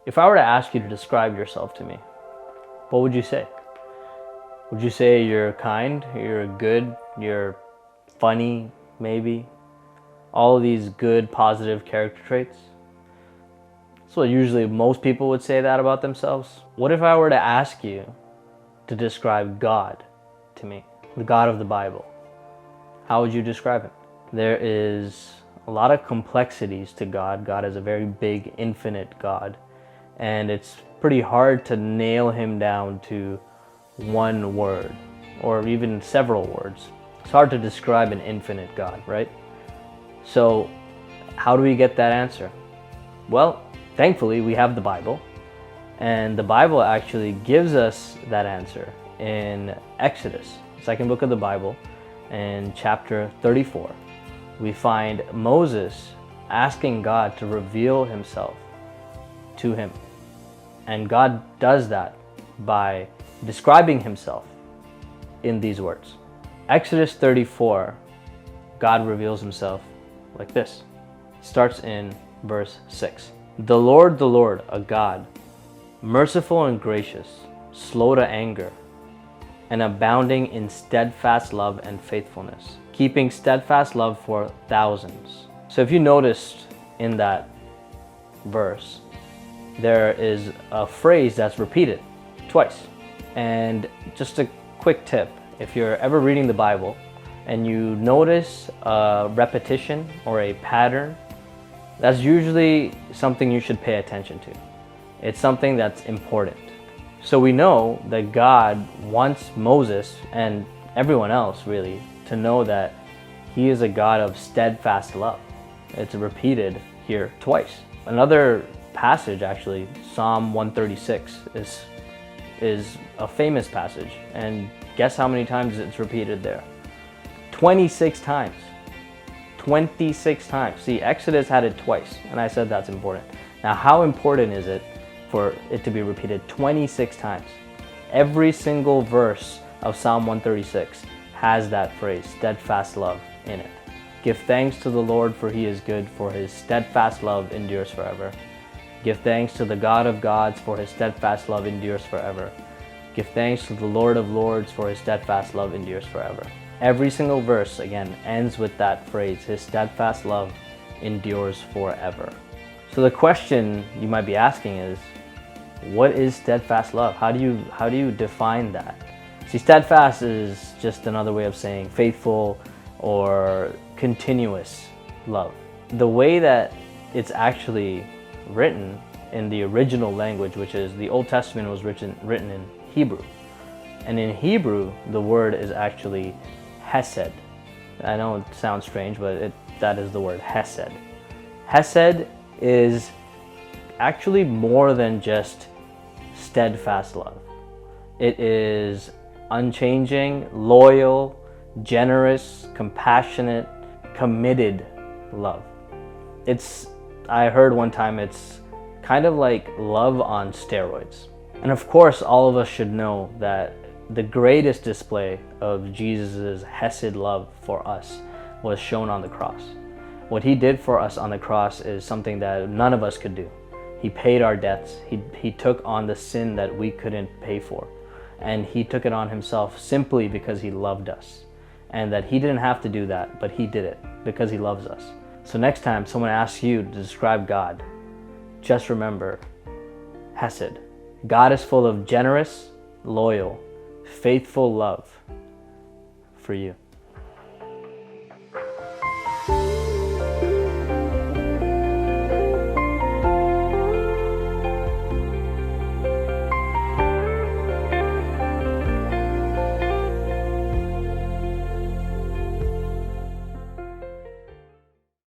If I were to ask you to describe yourself to me, what would you say? Would you say you're kind, you're good, you're funny, maybe? All of these good, positive character traits? So usually most people would say that about themselves. What if I were to ask you to describe God to me, the God of the Bible? How would you describe him? There is a lot of complexities to God. God is a very big, infinite God. And it's pretty hard to nail him down to one word or even several words. It's hard to describe an infinite God, right? So how do we get that answer? Well, thankfully we have the Bible, and the Bible actually gives us that answer in Exodus, the second book of the Bible, in chapter 34. We find Moses asking God to reveal himself to him. And God does that by describing himself in these words. Exodus 34, God reveals himself like this. It starts in verse 6. The Lord, a God, merciful and gracious, slow to anger, and abounding in steadfast love and faithfulness, keeping steadfast love for thousands. So if you noticed in that verse, there is a phrase that's repeated twice. And just a quick tip, if you're ever reading the Bible and you notice a repetition or a pattern, that's usually something you should pay attention to. It's something that's important. So we know that God wants Moses and everyone else really to know that he is a God of steadfast love. It's repeated here twice. Another passage, actually, Psalm 136 is a famous passage, and guess how many times it's repeated there? 26 times. 26 times. See, Exodus had it twice, and I said that's important. Now, how important is it for it to be repeated 26 times? Every single verse of Psalm 136 has that phrase, steadfast love, in it. Give thanks to the Lord, for he is good, for his steadfast love endures forever. Give thanks to the God of gods, for his steadfast love endures forever. Give thanks to the Lord of lords, for his steadfast love endures forever. Every single verse, again, ends with that phrase, his steadfast love endures forever. So the question you might be asking is, what is steadfast love? How do you define that? See, steadfast is just another way of saying faithful or continuous love. The way that it's actually written in the original language, which is the Old Testament, was written in Hebrew. And in Hebrew, the word is actually hesed. I know it sounds strange, but that is the word, hesed. Hesed is actually more than just steadfast love. It is unchanging, loyal, generous, compassionate, committed love. I heard one time it's kind of like love on steroids. And of course, all of us should know that the greatest display of Jesus' hesed love for us was shown on the cross. What he did for us on the cross is something that none of us could do. He paid our debts. He took on the sin that we couldn't pay for. And he took it on himself simply because he loved us. And that he didn't have to do that, but he did it because he loves us. So next time someone asks you to describe God, just remember, hesed. God is full of generous, loyal, faithful love for you.